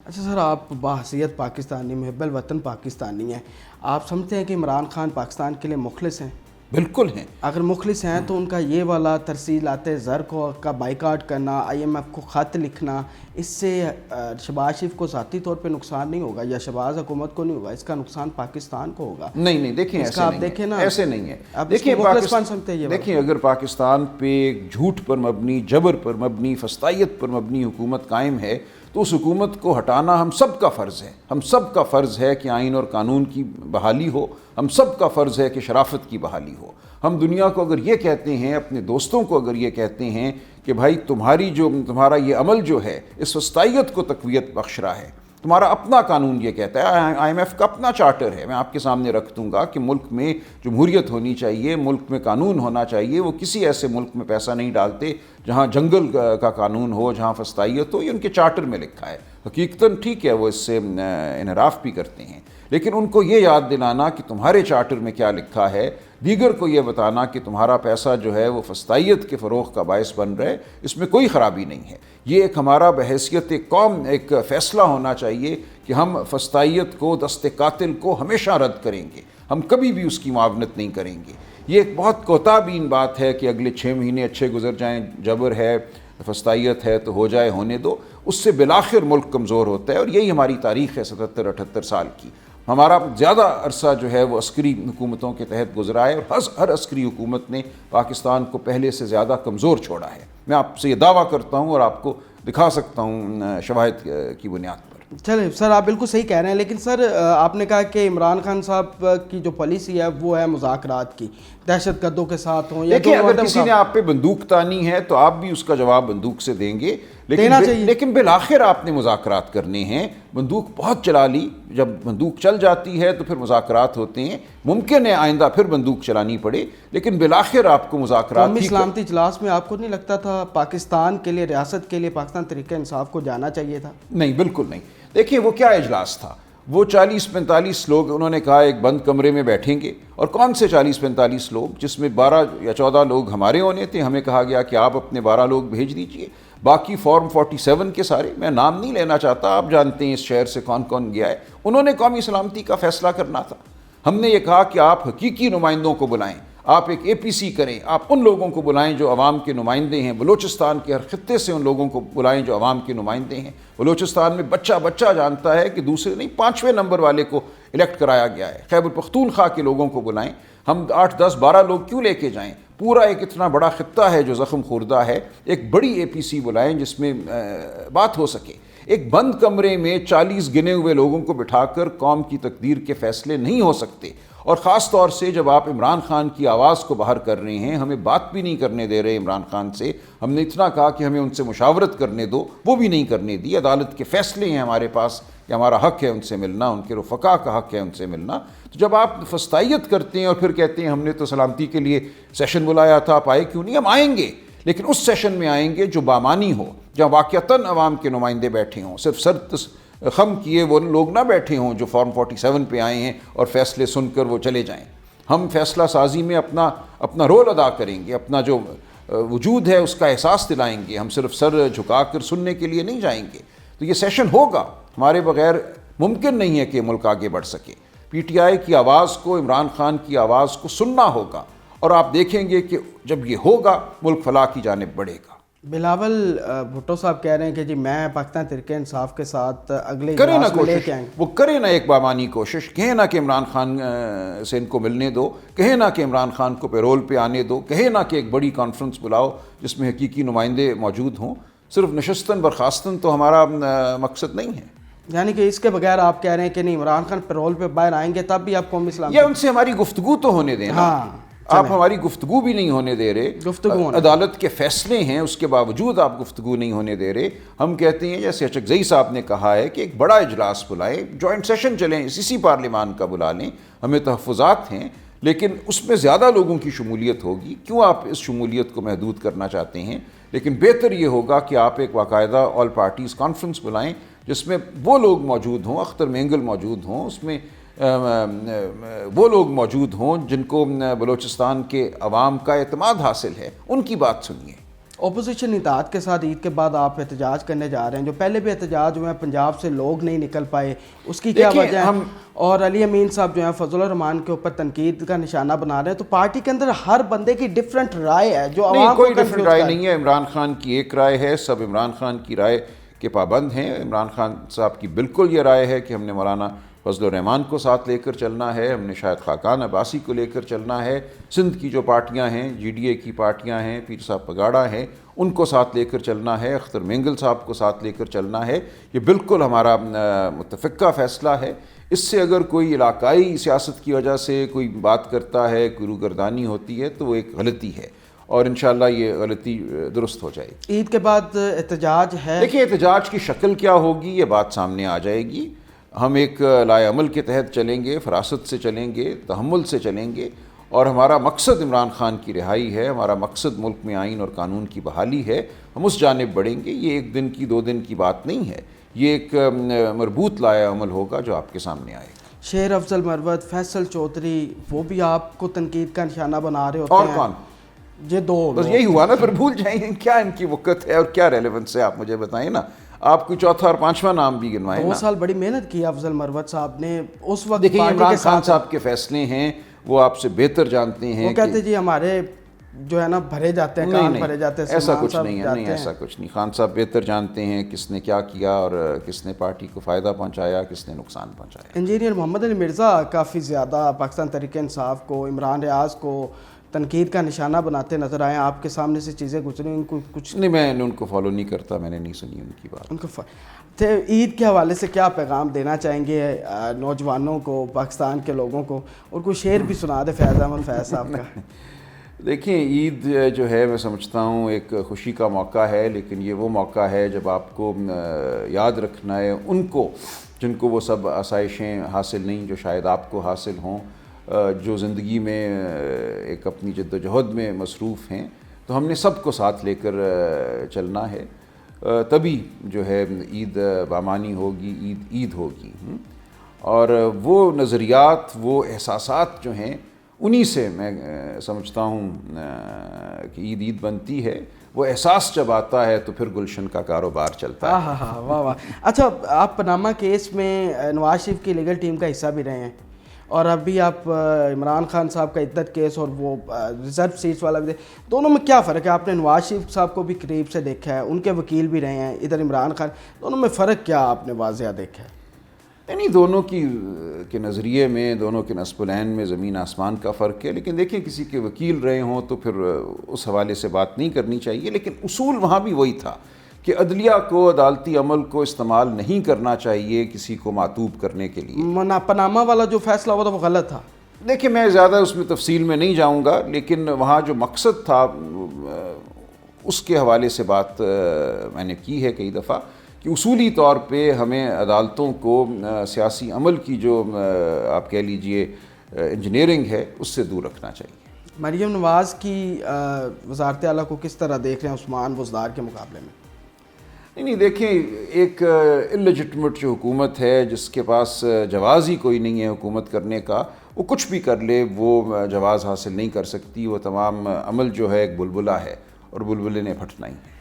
اچھا سر، آپ بحیثیت پاکستانی محب الوطن پاکستانی ہیں، آپ سمجھتے ہیں کہ عمران خان پاکستان کے لیے مخلص ہیں؟ بالکل ہیں۔ اگر مخلص ہیں تو ان کا یہ والا ترسیلات زر کو کا بائیکاٹ کرنا، IMF کو خط لکھنا، اس سے شہباز شریف کو ذاتی طور پہ نقصان نہیں ہوگا یا شہباز حکومت کو نہیں ہوگا، اس کا نقصان پاکستان کو ہوگا؟ نہیں دیکھیں، اس کا آپ دیکھیں نا، ایسے نہیں ہے۔ آپ اس کو مخلص بن سکتے ہیں؟ دیکھیں اگر پاکستان پہ جھوٹ پر مبنی، جبر پر مبنی، فسطائیت پر مبنی حکومت قائم ہے تو اس حکومت کو ہٹانا ہم سب کا فرض ہے۔ ہم سب کا فرض ہے کہ آئین اور قانون کی بحالی ہو، ہم سب کا فرض ہے کہ شرافت کی بحالی ہو۔ ہم دنیا کو اگر یہ کہتے ہیں، اپنے دوستوں کو اگر یہ کہتے ہیں کہ بھائی تمہارا یہ عمل جو ہے اس فسطائیت کو تقویت بخش رہا ہے، تمہارا اپنا قانون یہ کہتا ہے، IMF کا اپنا چارٹر ہے، میں آپ کے سامنے رکھ دوں گا کہ ملک میں جمہوریت ہونی چاہیے، ملک میں قانون ہونا چاہیے، وہ کسی ایسے ملک میں پیسہ نہیں ڈالتے جہاں جنگل کا قانون ہو، جہاں فسطائیت ہو، یہ ان کے چارٹر میں لکھا ہے۔ حقیقتاً ٹھیک ہے، وہ اس سے انحراف بھی کرتے ہیں، لیکن ان کو یہ یاد دلانا کہ تمہارے چارٹر میں کیا لکھا ہے، دیگر کو یہ بتانا کہ تمہارا پیسہ جو ہے وہ فسطائیت کے فروغ کا باعث بن رہا ہے، اس میں کوئی خرابی نہیں ہے۔ یہ ایک ہمارا بحیثیت ایک قوم ایک فیصلہ ہونا چاہیے کہ ہم فسطائیت کو، دست قاتل کو ہمیشہ رد کریں گے، ہم کبھی بھی اس کی معاونت نہیں کریں گے۔ یہ ایک بہت کوتاہ بین بات ہے کہ اگلے 6 مہینے اچھے گزر جائیں، جبر ہے، فسطائیت ہے تو ہو جائے، ہونے دو، اس سے بالآخر ملک کمزور ہوتا ہے، اور یہی ہماری تاریخ ہے 77-78 سال کی۔ ہمارا زیادہ عرصہ جو ہے وہ عسکری حکومتوں کے تحت گزرا ہے، اور ہر عسکری حکومت نے پاکستان کو پہلے سے زیادہ کمزور چھوڑا ہے۔ میں آپ سے یہ دعویٰ کرتا ہوں اور آپ کو دکھا سکتا ہوں شواہد کی بنیاد پر۔ چلیں سر، آپ بالکل صحیح کہہ رہے ہیں، لیکن سر آپ نے کہا کہ عمران خان صاحب کی جو پالیسی ہے وہ ہے مذاکرات کی، دہشت گردوں کے ساتھ ہوں یا دیکھیں اگر کسی نے آپ پہ بندوق تانی ہے تو آپ بھی اس کا جواب بندوق سے دیں گے، لیکن بالآخر آپ نے مذاکرات کرنے ہیں۔ بندوق بہت چلا لی، جب بندوق چل جاتی ہے تو پھر مذاکرات ہوتے ہیں، ممکن ہے آئندہ پھر بندوق چلانی پڑے، لیکن بالآخر آپ کو مذاکرات قومی سلامتی اجلاس میں آپ کو نہیں لگتا تھا پاکستان کے لیے، ریاست کے لیے پاکستان تحریک انصاف کو جانا چاہیے تھا؟ نہیں، بالکل نہیں۔ دیکھیں وہ کیا اجلاس تھا، وہ 40-45 لوگ انہوں نے کہا ایک بند کمرے میں بیٹھیں گے، اور کون سے 40-45 لوگ، جس میں 12 یا 14 لوگ ہمارے ہونے تھے، ہمیں کہا گیا کہ آپ اپنے 12 لوگ بھیج دیجئے، باقی فارم 47 کے سارے، میں نام نہیں لینا چاہتا، آپ جانتے ہیں اس شہر سے کون کون گیا ہے، انہوں نے قومی سلامتی کا فیصلہ کرنا تھا۔ ہم نے یہ کہا کہ آپ حقیقی نمائندوں کو بلائیں، آپ ایک APC کریں، آپ ان لوگوں کو بلائیں جو عوام کے نمائندے ہیں، بلوچستان کے ہر خطے سے ان لوگوں کو بلائیں جو عوام کے نمائندے ہیں۔ بلوچستان میں بچہ جانتا ہے کہ دوسرے نہیں 5ویں نمبر والے کو الیکٹ کرایا گیا ہے۔ خیبر پختونخوا کے لوگوں کو بلائیں، ہم 8, 10, 12 لوگ کیوں لے کے جائیں؟ پورا ایک اتنا بڑا خطہ ہے جو زخم خوردہ ہے، ایک بڑی APC بلائیں جس میں بات ہو سکے۔ ایک بند کمرے میں 40 گنے ہوئے لوگوں کو بٹھا کر قوم کی تقدیر کے فیصلے نہیں ہو سکتے، اور خاص طور سے جب آپ عمران خان کی آواز کو باہر کر رہے ہیں، ہمیں بات بھی نہیں کرنے دے رہے عمران خان سے، ہم نے اتنا کہا کہ ہمیں ان سے مشاورت کرنے دو، وہ بھی نہیں کرنے دی۔ عدالت کے فیصلے ہیں ہمارے پاس کہ ہمارا حق ہے ان سے ملنا، ان کے رفقا کا حق ہے ان سے ملنا۔ تو جب آپ فسطائیت کرتے ہیں اور پھر کہتے ہیں ہم نے تو سلامتی کے لیے سیشن بلایا تھا، آپ آئے کیوں نہیں؟ ہم آئیں گے، لیکن اس سیشن میں آئیں گے جو بامانی ہو، جہاں واقعتاً عوام کے نمائندے بیٹھے ہوں، صرف سر خم کیے وہ لوگ نہ بیٹھے ہوں جو فارم 47 پہ آئے ہیں اور فیصلے سن کر وہ چلے جائیں۔ ہم فیصلہ سازی میں اپنا رول ادا کریں گے، اپنا جو وجود ہے اس کا احساس دلائیں گے، ہم صرف سر جھکا کر سننے کے لیے نہیں جائیں گے۔ تو یہ سیشن ہوگا، ہمارے بغیر ممکن نہیں ہے کہ ملک آگے بڑھ سکے۔ PTI کی آواز کو، عمران خان کی آواز کو سننا ہوگا، اور آپ دیکھیں گے کہ جب یہ ہوگا ملک فلاح کی جانب بڑھے گا۔ بلاول بھٹو صاحب کہہ رہے ہیں کہ جی میں پاکستان تحریک انصاف کے ساتھ اگلے کریں نا اجلاس میں لے کوشش، کے آئیں۔ وہ کریں نا ایک بامانی کوشش، کہیں نا کہ عمران خان سے ان کو ملنے دو، کہیں نا کہ عمران خان کو پیرول پہ آنے دو، کہیں نا کہ ایک بڑی کانفرنس بلاؤ جس میں حقیقی نمائندے موجود ہوں۔ صرف نشستن برخاستن تو ہمارا مقصد نہیں ہے۔ یعنی کہ اس کے بغیر آپ کہہ رہے ہیں کہ نہیں، عمران خان پیرول پہ باہر آئیں گے تب بھی آپ قومی اسلام یا ان سے ہماری گفتگو تو ہونے دیں نا۔ آپ ہماری گفتگو بھی نہیں ہونے دے رہے، عدالت کے فیصلے ہیں اس کے باوجود آپ گفتگو نہیں ہونے دے رہے۔ ہم کہتے ہیں جیسے اچکزئی صاحب نے کہا ہے کہ ایک بڑا اجلاس بلائیں، جوائنٹ سیشن چلیں، اسی پارلیمان کا بلا لیں، ہمیں تحفظات ہیں، لیکن اس میں زیادہ لوگوں کی شمولیت ہوگی۔ کیوں آپ اس شمولیت کو محدود کرنا چاہتے ہیں؟ لیکن بہتر یہ ہوگا کہ آپ ایک باقاعدہ آل پارٹیز کانفرنس بلائیں جس میں وہ لوگ موجود ہوں، اختر مینگل موجود ہوں، اس میں وہ لوگ موجود ہوں جن کو بلوچستان کے عوام کا اعتماد حاصل ہے، ان کی بات سنیے۔ اپوزیشن اطاعت کے ساتھ عید کے بعد آپ احتجاج کرنے جا رہے ہیں، جو پہلے بھی احتجاج ہوئے ہیں پنجاب سے لوگ نہیں نکل پائے، اس کی کیا وجہ ہے؟ اور علی امین صاحب جو ہیں فضل الرحمان کے اوپر تنقید کا نشانہ بنا رہے ہیں، تو پارٹی کے اندر ہر بندے کی ڈفرینٹ رائے ہے جو عوام کو کوئی ڈفرینٹ رائے نہیں ہے. عمران خان کی ایک رائے ہے، سب عمران خان کی رائے کے پابند ہیں. عمران خان صاحب کی بالکل یہ رائے ہے کہ ہم نے مولانا فضل الرحمان کو ساتھ لے کر چلنا ہے، ہم نے شاہد خاقان عباسی کو لے کر چلنا ہے، سندھ کی جو پارٹیاں ہیں، جی ڈی اے کی پارٹیاں ہیں، پیر صاحب پگاڑا ہیں، ان کو ساتھ لے کر چلنا ہے، اختر مینگل صاحب کو ساتھ لے کر چلنا ہے. یہ بالکل ہمارا متفقہ فیصلہ ہے. اس سے اگر کوئی علاقائی سیاست کی وجہ سے کوئی بات کرتا ہے، کوئی روگردانی ہوتی ہے، تو وہ ایک غلطی ہے، اور انشاءاللہ یہ غلطی درست ہو جائے گی. عید کے بعد احتجاج ہے. دیکھیں احتجاج کی شکل کیا ہوگی یہ بات سامنے آ جائے گی. ہم ایک لائے عمل کے تحت چلیں گے، فراست سے چلیں گے، تحمل سے چلیں گے، اور ہمارا مقصد عمران خان کی رہائی ہے، ہمارا مقصد ملک میں آئین اور قانون کی بحالی ہے. ہم اس جانب بڑھیں گے. یہ ایک دن کی 2 دن کی بات نہیں ہے، یہ ایک مربوط لائے عمل ہوگا جو آپ کے سامنے آئے گا. شیر افضل مروت، فیصل چودھری، وہ بھی آپ کو تنقید کا نشانہ بنا رہے ہوتے ہیں. اور کون؟ یہ 2 بس یہی ہوا نا، پھر بھول جائیں. کیا ان کی وقت ہے اور کیا ریلیونس ہے، آپ مجھے بتائیں نا. آپ کو چوتھا اور 5واں نام بھی گنوائیں. 2 سال بڑی محنت کی افضل مروت صاحب نے اس وقت. دیکھیں عمران خان صاحب کے فیصلے ہیں، وہ آپ سے بہتر جانتے ہیں. وہ کہتے جی ہمارے جو ہے نا بھرے جاتے ہیں، کان بھرے جاتے ہیں. ایسا کچھ نہیں ہے، نہیں ایسا کچھ نہیں. خان صاحب بہتر جانتے ہیں کس نے کیا کیا اور کس نے پارٹی کو فائدہ پہنچایا، کس نے نقصان پہنچایا. انجینئر محمد علی مرزا کافی زیادہ پاکستان تحریک انصاف کو، عمران ریاض کو تنقید کا نشانہ بناتے نظر آئے. آپ کے سامنے سے چیزیں گزری، ان کو کچھ نہیں، میں ان کو فالو نہیں کرتا، میں نے نہیں سنی ان کی بات. ان کو عید کے حوالے سے کیا پیغام دینا چاہیں گے نوجوانوں کو، پاکستان کے لوگوں کو؟ اور کوئی شعر بھی سنا دے فیض احمد فیض صاحب کا. دیکھیں عید جو ہے میں سمجھتا ہوں ایک خوشی کا موقع ہے، لیکن یہ وہ موقع ہے جب آپ کو یاد رکھنا ہے ان کو جن کو وہ سب آسائشیں حاصل نہیں جو شاید آپ کو حاصل ہوں، جو زندگی میں ایک اپنی جد و جہد میں مصروف ہیں. تو ہم نے سب کو ساتھ لے کر چلنا ہے، تبھی جو ہے عید بامانی ہوگی، عید ہوگی. اور وہ نظریات، وہ احساسات جو ہیں، انہی سے میں سمجھتا ہوں کہ عید بنتی ہے. وہ احساس جب آتا ہے تو پھر گلشن کا کاروبار چلتا ہے. ہاں واہ واہ. اچھا، آپ پاناما کیس میں نواز شریف کی لیگل ٹیم کا حصہ بھی رہے ہیں، اور ابھی آپ عمران خان صاحب کا عدت کیس اور وہ ریزرو سیٹس والا بھی دونوں میں کیا فرق ہے؟ آپ نے نواز شریف صاحب کو بھی قریب سے دیکھا ہے، ان کے وکیل بھی رہے ہیں، ادھر عمران خان، دونوں میں فرق کیا آپ نے واضح دیکھا ہے؟ نہیں، دونوں کے نظریے میں، دونوں کے نصب العین میں زمین آسمان کا فرق ہے. لیکن دیکھیں کسی کے وکیل رہے ہوں تو پھر اس حوالے سے بات نہیں کرنی چاہیے. لیکن اصول وہاں بھی وہی تھا کہ عدلیہ کو، عدالتی عمل کو استعمال نہیں کرنا چاہیے کسی کو معطوب کرنے کے لیے. پاناما والا جو فیصلہ ہوا تھا وہ غلط تھا. دیکھیں میں زیادہ اس میں تفصیل میں نہیں جاؤں گا، لیکن وہاں جو مقصد تھا اس کے حوالے سے بات میں نے کی ہے کئی دفعہ کہ اصولی طور پہ ہمیں عدالتوں کو سیاسی عمل کی جو آپ کہہ لیجئے انجینئرنگ ہے اس سے دور رکھنا چاہیے. مریم نواز کی وزارت اعلیٰ کو کس طرح دیکھ رہے ہیں عثمان بزدار کے مقابلے میں؟ نہیں دیکھیں، ایک انلیجٹمیٹ جو حکومت ہے جس کے پاس جواز ہی کوئی نہیں ہے حکومت کرنے کا، وہ کچھ بھی کر لے وہ جواز حاصل نہیں کر سکتی. وہ تمام عمل جو ہے ایک بلبلہ ہے اور بلبلے نے پھٹنا ہی ہے.